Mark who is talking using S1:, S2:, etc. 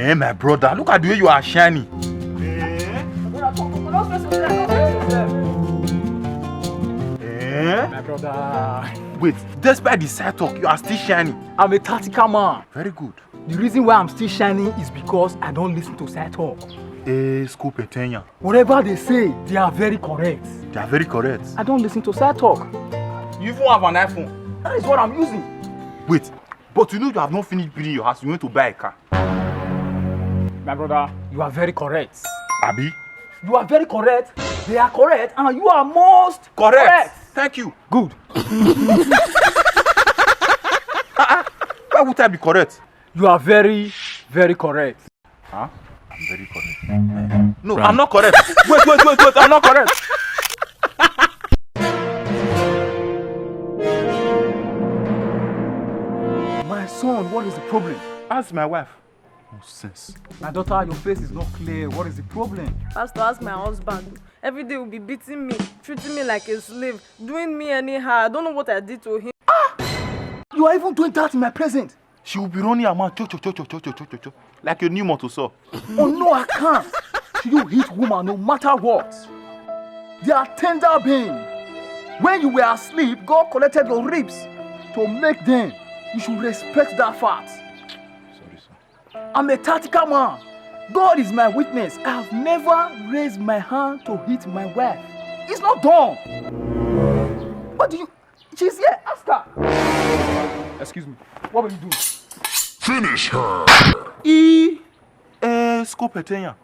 S1: Hey, my brother, look at the way you are shining.
S2: My brother.
S1: Wait, despite the side talk, you are still shining.
S2: I'm a tactical man.
S1: Very good.
S2: The reason why I'm still shining is because I don't listen to side talk.
S1: School petenya.
S2: Whatever they say, they are very correct.
S1: They are very correct.
S2: I don't listen to side talk.
S1: You even have an iPhone.
S2: That is what I'm using.
S1: Wait, but you know you have not finished building your house. You went to buy a car.
S2: My brother, you are very correct.
S1: Abi?
S2: You are very correct. They are correct, and you are most correct.
S1: Thank you.
S2: Good.
S1: Why would I be correct?
S2: You are very, very correct.
S1: Huh? I'm very correct. No, right. I'm not correct. Wait, I'm not correct.
S2: My son, what is the problem?
S1: Ask my wife. Nonsense.
S2: My daughter, your face is not clear. What is the problem?
S3: Pastor, ask my husband. Every day will be beating me, treating me like a slave, doing me anyhow. I don't know what I did to him.
S2: You are even doing that in my presence.
S1: She will be running her mouth, like a new motor saw.
S2: Oh no, I can't. You hit woman no matter what. They are tender beings. When you were asleep, God collected your ribs to make them. You should respect that fact.
S1: Sorry, sir.
S2: I'm a tactical man. God is my witness. I have never raised my hand to hit my wife. It's not done. What do you... She's here. Ask her. Excuse me. What will you do?
S4: Finish her.
S1: School petenya.